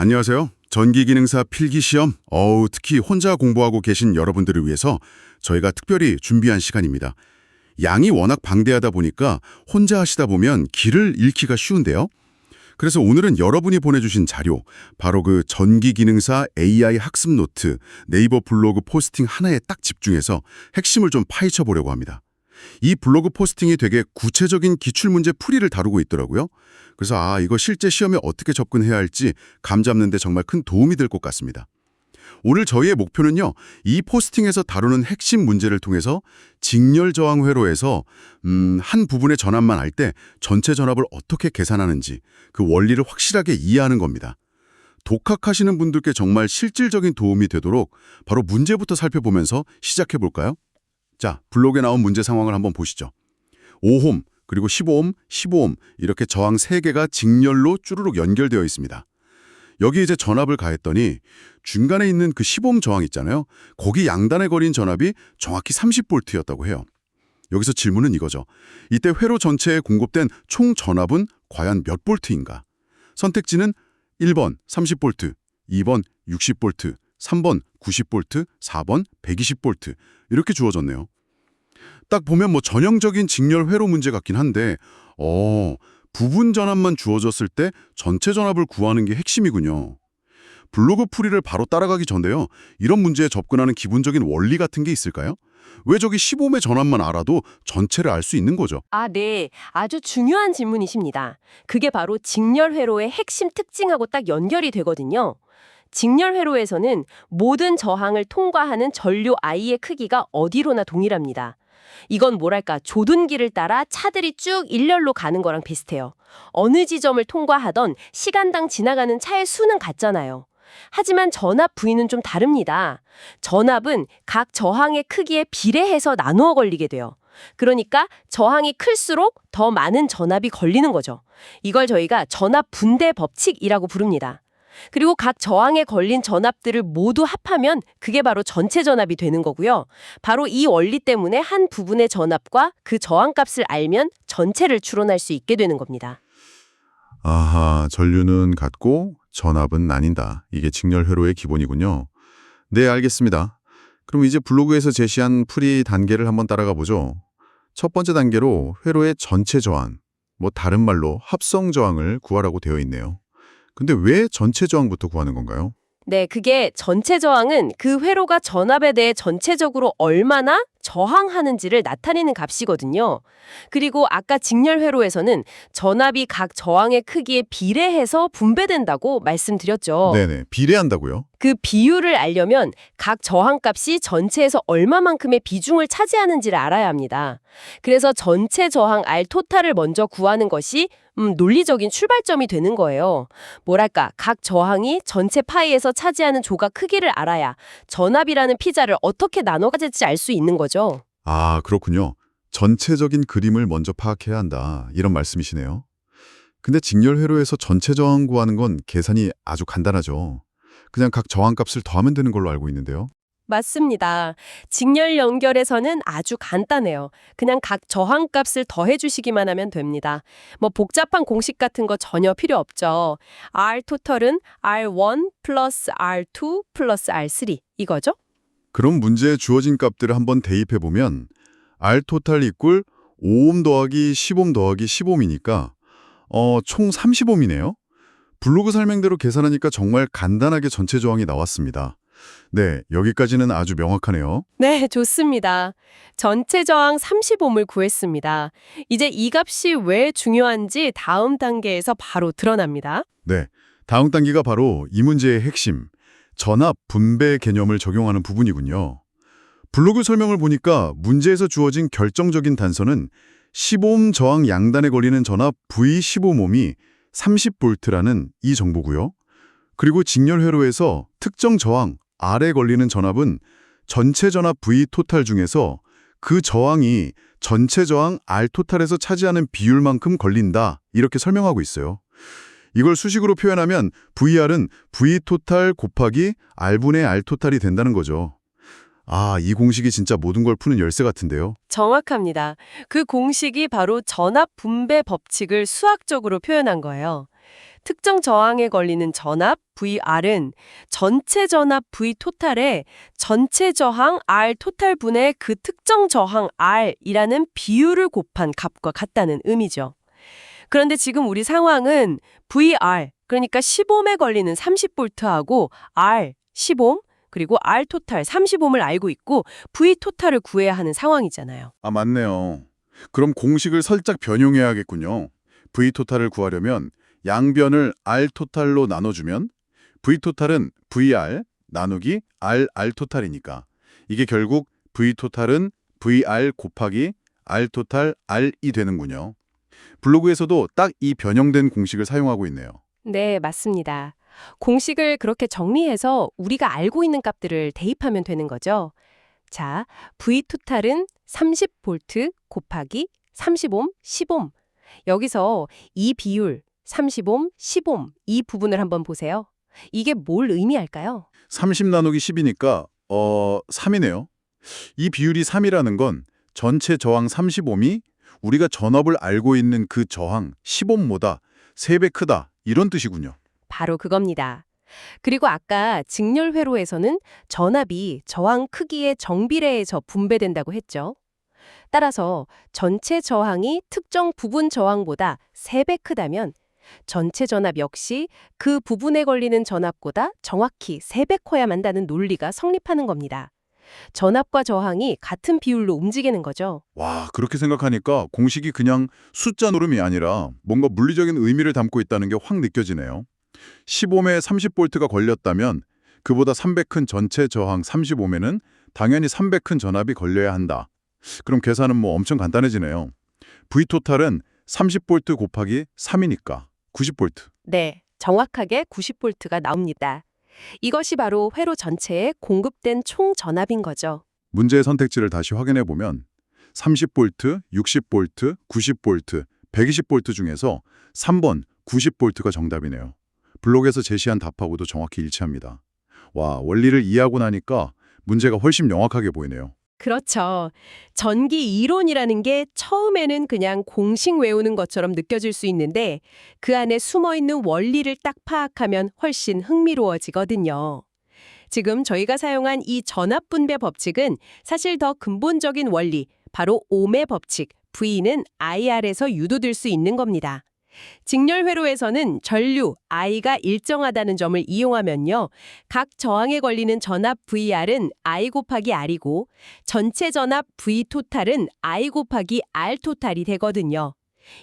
안녕하세요. 전기기능사 필기시험, 특히 혼자 공부하고 계신 여러분들을 위해서 저희가 특별히 준비한 시간입니다. 양이 워낙 방대하다 보니까 혼자 하시다 보면 길을 잃기가 쉬운데요. 그래서 오늘은 여러분이 보내주신 자료, 바로 그 전기기능사 AI 학습 노트, 네이버 블로그 포스팅 하나에 딱 집중해서 핵심을 좀 파헤쳐 보려고 합니다. 이 블로그 포스팅이 되게 구체적인 기출문제 풀이를 다루고 있더라고요. 그래서 이거 실제 시험에 어떻게 접근해야 할지 감 잡는 데 정말 큰 도움이 될 것 같습니다. 오늘 저희의 목표는요, 이 포스팅에서 다루는 핵심 문제를 통해서 직렬 저항 회로에서 한 부분의 전압만 알 때 전체 전압을 어떻게 계산하는지 그 원리를 확실하게 이해하는 겁니다. 독학하시는 분들께 정말 실질적인 도움이 되도록 바로 문제부터 살펴보면서 시작해 볼까요? 자, 블록에 나온 문제 상황을 한번 보시죠. 5옴, 그리고 15옴, 15옴 이렇게 저항 3개가 직렬로 쭈루룩 연결되어 있습니다. 여기 이제 전압을 가했더니 중간에 있는 그 15옴 저항 있잖아요. 거기 양단에 걸린 전압이 정확히 30V였다고 해요. 여기서 질문은 이거죠. 이때 회로 전체에 공급된 총 전압은 과연 몇 볼트인가? 선택지는 1번 30V, 2번 60V, 3번 90V, 4번 120V 이렇게 주어졌네요. 딱 보면 전형적인 직렬 회로 문제 같긴 한데 부분 전압만 주어졌을 때 전체 전압을 구하는 게 핵심이군요. 블로그 풀이를 바로 따라가기 전에요. 이런 문제에 접근하는 기본적인 원리 같은 게 있을까요? 왜 저기 15옴의 전압만 알아도 전체를 알 수 있는 거죠? 네. 아주 중요한 질문이십니다. 그게 바로 직렬 회로의 핵심 특징하고 딱 연결이 되거든요. 직렬 회로에서는 모든 저항을 통과하는 전류 I의 크기가 어디로나 동일합니다. 이건 뭐랄까 조둔기를 따라 차들이 쭉 일렬로 가는 거랑 비슷해요. 어느 지점을 통과하던 시간당 지나가는 차의 수는 같잖아요. 하지만 전압 부위는 좀 다릅니다. 전압은 각 저항의 크기에 비례해서 나누어 걸리게 돼요. 그러니까 저항이 클수록 더 많은 전압이 걸리는 거죠. 이걸 저희가 전압 분대 법칙이라고 부릅니다. 그리고 각 저항에 걸린 전압들을 모두 합하면 그게 바로 전체 전압이 되는 거고요. 바로 이 원리 때문에 한 부분의 전압과 그 저항값을 알면 전체를 추론할 수 있게 되는 겁니다. 아하, 전류는 같고 전압은 나뉜다. 이게 직렬 회로의 기본이군요. 네, 알겠습니다. 그럼 이제 블로그에서 제시한 풀이 단계를 한번 따라가 보죠. 첫 번째 단계로 회로의 전체 저항, 다른 말로 합성 저항을 구하라고 되어 있네요. 근데 왜 전체 저항부터 구하는 건가요? 네, 그게 전체 저항은 그 회로가 전압에 대해 전체적으로 얼마나 저항하는지를 나타내는 값이거든요. 그리고 아까 직렬 회로에서는 전압이 각 저항의 크기에 비례해서 분배된다고 말씀드렸죠. 네네, 비례한다고요? 그 비율을 알려면 각 저항값이 전체에서 얼마만큼의 비중을 차지하는지를 알아야 합니다. 그래서 전체 저항 R 토탈을 먼저 구하는 것이 논리적인 출발점이 되는 거예요. 뭐랄까, 각 저항이 전체 파이에서 차지하는 조각 크기를 알아야 전압이라는 피자를 어떻게 나눠 가질지 알 수 있는 거죠. 아, 그렇군요. 전체적인 그림을 먼저 파악해야 한다. 이런 말씀이시네요. 근데 직렬 회로에서 전체 저항 구하는 건 계산이 아주 간단하죠. 그냥 각 저항값을 더하면 되는 걸로 알고 있는데요. 맞습니다. 직렬 연결에서는 아주 간단해요. 그냥 각 저항값을 더해주시기만 하면 됩니다. 복잡한 공식 같은 거 전혀 필요 없죠. R 토탈은 R1 플러스 R2 플러스 R3 이거죠? 그럼 문제에 주어진 값들을 한번 대입해보면 R 토탈 이꼴 5옴 더하기 10옴 더하기 10옴이니까 총 30옴이네요. 블로그 설명대로 계산하니까 정말 간단하게 전체 저항이 나왔습니다. 네, 여기까지는 아주 명확하네요. 네, 좋습니다. 전체 저항 30옴을 구했습니다. 이제 이 값이 왜 중요한지 다음 단계에서 바로 드러납니다. 네, 다음 단계가 바로 이 문제의 핵심, 전압 분배 개념을 적용하는 부분이군요. 블로그 설명을 보니까 문제에서 주어진 결정적인 단서는 15옴 저항 양단에 걸리는 전압 V15옴이 30V라는 이 정보고요. 그리고 직렬 회로에서 특정 저항 R에 걸리는 전압은 전체 전압 V 토탈 중에서 그 저항이 전체 저항 R 토탈에서 차지하는 비율만큼 걸린다. 이렇게 설명하고 있어요. 이걸 수식으로 표현하면 VR은 V 토탈 곱하기 R분의 R 토탈이 된다는 거죠. 이 공식이 진짜 모든 걸 푸는 열쇠 같은데요. 정확합니다. 그 공식이 바로 전압 분배 법칙을 수학적으로 표현한 거예요. 특정 저항에 걸리는 전압 VR은 전체 전압 V 토탈에 전체 저항 R 토탈 분의 그 특정 저항 R이라는 비율을 곱한 값과 같다는 의미죠. 그런데 지금 우리 상황은 VR, 그러니까 10옴에 걸리는 30V하고 R 10옴, 그리고 R 토탈 30옴을 알고 있고 V 토탈을 구해야 하는 상황이잖아요. 아, 맞네요. 그럼 공식을 살짝 변형해야겠군요. V토탈을 구하려면 양변을 R토탈로 나눠주면 V토탈은 VR 나누기 RR토탈이니까 이게 결국 V토탈은 VR 곱하기 R토탈 R이 되는군요. 블로그에서도 딱 이 변형된 공식을 사용하고 있네요. 네, 맞습니다. 공식을 그렇게 정리해서 우리가 알고 있는 값들을 대입하면 되는 거죠. 자, V 토탈은 30V 곱하기 30옴, 10옴. 여기서 이 비율, 30옴, 10옴, 이 부분을 한번 보세요. 이게 뭘 의미할까요? 30 나누기 10이니까 3이네요. 이 비율이 3이라는 건 전체 저항 35옴이 우리가 전압을 알고 있는 그 저항 10옴보다 3배 크다 이런 뜻이군요. 바로 그겁니다. 그리고 아까 직렬 회로에서는 전압이 저항 크기의 정비례해서 분배된다고 했죠. 따라서 전체 저항이 특정 부분 저항보다 3배 크다면 전체 전압 역시 그 부분에 걸리는 전압보다 정확히 3배 커야 한다는 논리가 성립하는 겁니다. 전압과 저항이 같은 비율로 움직이는 거죠. 와, 그렇게 생각하니까 공식이 그냥 숫자 노름이 아니라 뭔가 물리적인 의미를 담고 있다는 게 확 느껴지네요. 10옴에 30V가 걸렸다면 그보다 3배 큰 전체 저항 30옴에는 당연히 3배 큰 전압이 걸려야 한다. 그럼 계산은 뭐 엄청 간단해지네요. V토탈은 30V 곱하기 3이니까 90V. 네, 정확하게 90V가 나옵니다. 이것이 바로 회로 전체에 공급된 총 전압인 거죠. 문제의 선택지를 다시 확인해 보면 30V, 60V, 90V, 120V 중에서 3번 90V가 정답이네요. 블록에서 제시한 답하고도 정확히 일치합니다. 와, 원리를 이해하고 나니까 문제가 훨씬 명확하게 보이네요. 그렇죠. 전기 이론이라는 게 처음에는 그냥 공식 외우는 것처럼 느껴질 수 있는데 그 안에 숨어있는 원리를 딱 파악하면 훨씬 흥미로워지거든요. 지금 저희가 사용한 이 전압 분배 법칙은 사실 더 근본적인 원리, 바로 옴의 법칙, V는 IR에서 유도될 수 있는 겁니다. 직렬 회로에서는 전류 I가 일정하다는 점을 이용하면요. 각 저항에 걸리는 전압 VR은 I 곱하기 R이고 전체 전압 V 토탈은 I 곱하기 R 토탈이 되거든요.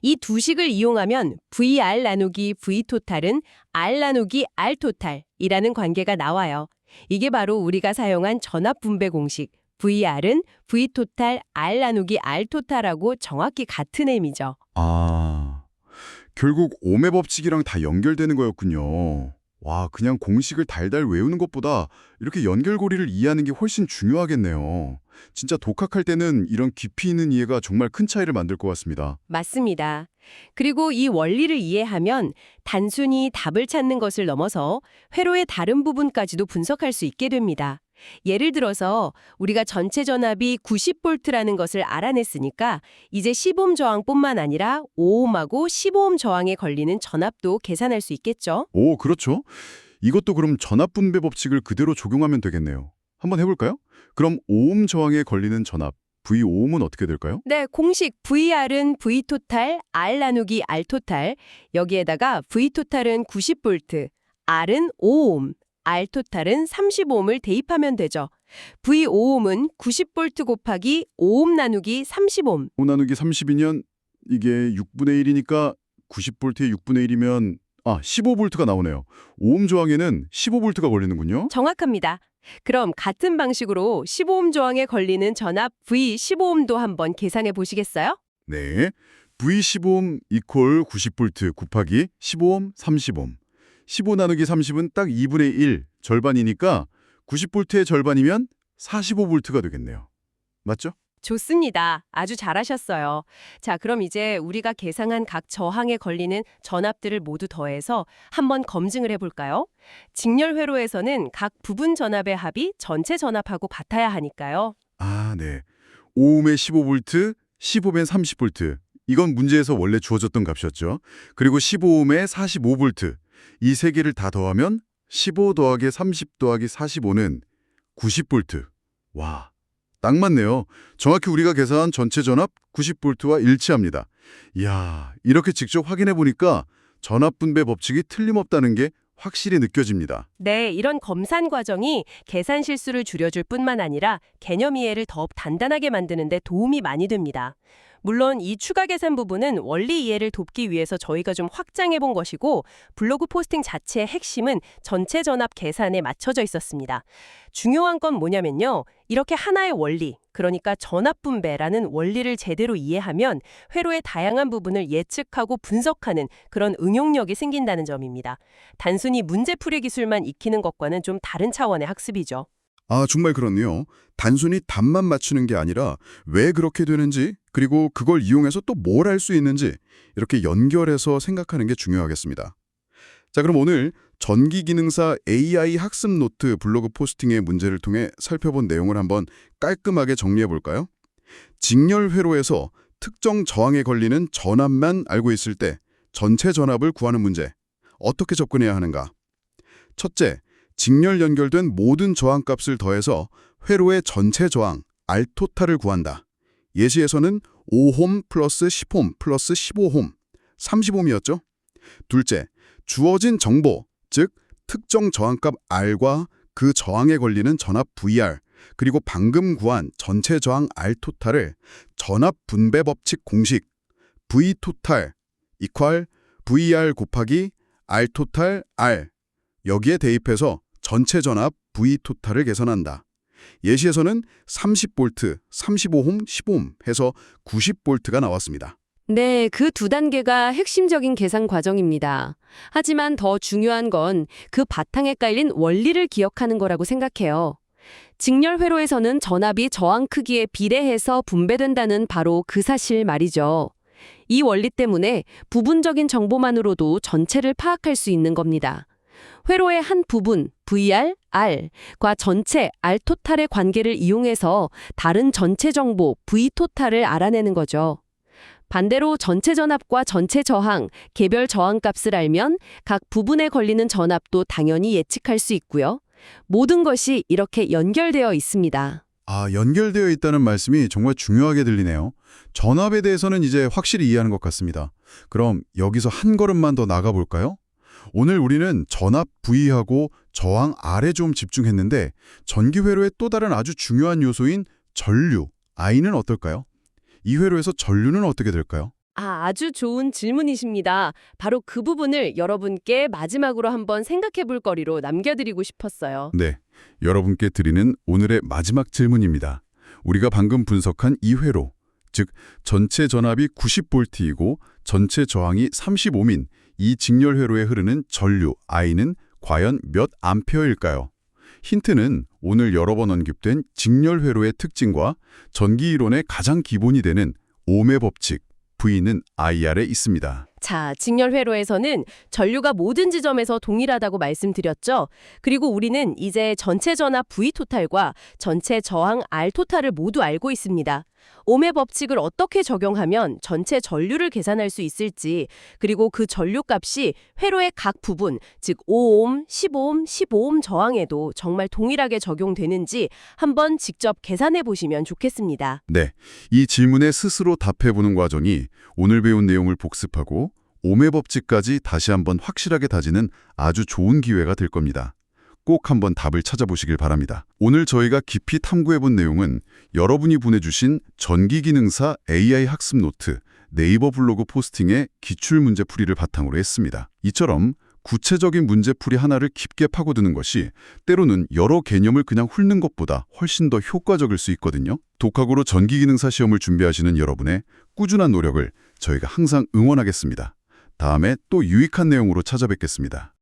이 두 식을 이용하면 VR 나누기 V 토탈은 R 나누기 R 토탈이라는 관계가 나와요. 이게 바로 우리가 사용한 전압 분배 공식. VR은 V 토탈 R 나누기 R 토탈하고 정확히 같은 의미죠. 아, 결국 옴의 법칙이랑 다 연결되는 거였군요. 와, 그냥 공식을 달달 외우는 것보다 이렇게 연결고리를 이해하는 게 훨씬 중요하겠네요. 진짜 독학할 때는 이런 깊이 있는 이해가 정말 큰 차이를 만들 것 같습니다. 맞습니다. 그리고 이 원리를 이해하면 단순히 답을 찾는 것을 넘어서 회로의 다른 부분까지도 분석할 수 있게 됩니다. 예를 들어서 우리가 전체 전압이 90V라는 것을 알아냈으니까 이제 10옴 저항뿐만 아니라 5옴하고 15옴 저항에 걸리는 전압도 계산할 수 있겠죠? 오, 그렇죠. 이것도 그럼 전압 분배 법칙을 그대로 적용하면 되겠네요. 한번 해볼까요? 그럼 5옴 저항에 걸리는 전압, V5옴은 어떻게 될까요? 네, 공식 VR은 V 토탈, R 나누기 R 토탈. 여기에다가 V 토탈은 90V, R은 5옴, R 토탈은 35옴을 대입하면 되죠. V5옴은 90V 곱하기 5옴 나누기 30옴. 5 나누기 30이면 이게 6분의 1이니까 90V에 6분의 1이면 15V가 나오네요. 5옴 저항에는 15V가 걸리는군요. 정확합니다. 그럼 같은 방식으로 15옴 저항에 걸리는 전압 V15옴도 한번 계산해 보시겠어요? 네, V15옴 이퀄 90V 곱하기 15옴 30옴. 15 나누기 30은 딱 2분의 1, 절반이니까 90V의 절반이면 45V가 되겠네요. 맞죠? 좋습니다. 아주 잘하셨어요. 자, 그럼 이제 우리가 계산한 각 저항에 걸리는 전압들을 모두 더해서 한번 검증을 해볼까요? 직렬 회로에서는 각 부분 전압의 합이 전체 전압하고 같아야 하니까요. 네. 5옴에 15V, 15엔 30V. 이건 문제에서 원래 주어졌던 값이었죠. 그리고 15옴에 45V. 이 세 개를 다 더하면 15 더하기 30 더하기 45는 90V. 와, 딱 맞네요. 정확히 우리가 계산한 전체 전압 90V와 일치합니다. 이야, 이렇게 직접 확인해 보니까 전압 분배 법칙이 틀림없다는 게 확실히 느껴집니다. 네, 이런 검산 과정이 계산 실수를 줄여줄 뿐만 아니라 개념 이해를 더욱 단단하게 만드는 데 도움이 많이 됩니다. 물론 이 추가 계산 부분은 원리 이해를 돕기 위해서 저희가 좀 확장해 본 것이고 블로그 포스팅 자체의 핵심은 전체 전압 계산에 맞춰져 있었습니다. 중요한 건 뭐냐면요. 이렇게 하나의 원리, 그러니까 전압 분배라는 원리를 제대로 이해하면 회로의 다양한 부분을 예측하고 분석하는 그런 응용력이 생긴다는 점입니다. 단순히 문제풀이 기술만 익히는 것과는 좀 다른 차원의 학습이죠. 아, 정말 그렇네요. 단순히 답만 맞추는 게 아니라 왜 그렇게 되는지, 그리고 그걸 이용해서 또 뭘 할 수 있는지 이렇게 연결해서 생각하는 게 중요하겠습니다. 자, 그럼 오늘 전기기능사 AI 학습 노트 블로그 포스팅의 문제를 통해 살펴본 내용을 한번 깔끔하게 정리해 볼까요? 직렬 회로에서 특정 저항에 걸리는 전압만 알고 있을 때 전체 전압을 구하는 문제. 어떻게 접근해야 하는가? 첫째, 직렬 연결된 모든 저항값을 더해서 회로의 전체 저항, R토탈을 구한다. 예시에서는 5옴 플러스 10옴 플러스 15옴, 30옴이었죠? 둘째, 주어진 정보, 즉 특정 저항값 R과 그 저항에 걸리는 전압 VR, 그리고 방금 구한 전체 저항 R토탈을 전압 분배 법칙 공식 V토탈 이퀄 VR 곱하기 R토탈 R 여기에 대입해서 전체 전압 V토탈을 계산한다. 예시에서는 30V, 35옴, 15옴 해서 90V가 나왔습니다. 네, 그 두 단계가 핵심적인 계산 과정입니다. 하지만 더 중요한 건 그 바탕에 깔린 원리를 기억하는 거라고 생각해요. 직렬 회로에서는 전압이 저항 크기에 비례해서 분배된다는 바로 그 사실 말이죠. 이 원리 때문에 부분적인 정보만으로도 전체를 파악할 수 있는 겁니다. 회로의 한 부분, VR, R과 전체 R토탈의 관계를 이용해서 다른 전체 정보, V토탈을 알아내는 거죠. 반대로 전체 전압과 전체 저항, 개별 저항값을 알면 각 부분에 걸리는 전압도 당연히 예측할 수 있고요. 모든 것이 이렇게 연결되어 있습니다. 아, 연결되어 있다는 말씀이 정말 중요하게 들리네요. 전압에 대해서는 이제 확실히 이해하는 것 같습니다. 그럼 여기서 한 걸음만 더 나가볼까요? 오늘 우리는 전압 V하고 저항 R에 좀 집중했는데 전기회로의 또 다른 아주 중요한 요소인 전류, I는 어떨까요? 이 회로에서 전류는 어떻게 될까요? 아주 좋은 질문이십니다. 바로 그 부분을 여러분께 마지막으로 한번 생각해 볼 거리로 남겨드리고 싶었어요. 네, 여러분께 드리는 오늘의 마지막 질문입니다. 우리가 방금 분석한 이 회로, 즉 전체 전압이 90V이고 전체 저항이 35인 이 직렬 회로에 흐르는 전류 I는 과연 몇 암페어일까요? 힌트는 오늘 여러 번 언급된 직렬 회로의 특징과 전기 이론의 가장 기본이 되는 옴의 법칙, V는 IR에 있습니다. 자, 직렬 회로에서는 전류가 모든 지점에서 동일하다고 말씀드렸죠. 그리고 우리는 이제 전체 전압 V토탈과 전체 저항 R토탈을 모두 알고 있습니다. 옴의 법칙을 어떻게 적용하면 전체 전류를 계산할 수 있을지, 그리고 그 전류 값이 회로의 각 부분, 즉 5옴, 15옴, 15옴 저항에도 정말 동일하게 적용되는지 한번 직접 계산해 보시면 좋겠습니다. 네, 이 질문에 스스로 답해보는 과정이 오늘 배운 내용을 복습하고 옴의 법칙까지 다시 한번 확실하게 다지는 아주 좋은 기회가 될 겁니다. 꼭 한번 답을 찾아보시길 바랍니다. 오늘 저희가 깊이 탐구해본 내용은 여러분이 보내주신 전기기능사 AI 학습 노트 네이버 블로그 포스팅의 기출문제풀이를 바탕으로 했습니다. 이처럼 구체적인 문제풀이 하나를 깊게 파고드는 것이 때로는 여러 개념을 그냥 훑는 것보다 훨씬 더 효과적일 수 있거든요. 독학으로 전기기능사 시험을 준비하시는 여러분의 꾸준한 노력을 저희가 항상 응원하겠습니다. 다음에 또 유익한 내용으로 찾아뵙겠습니다.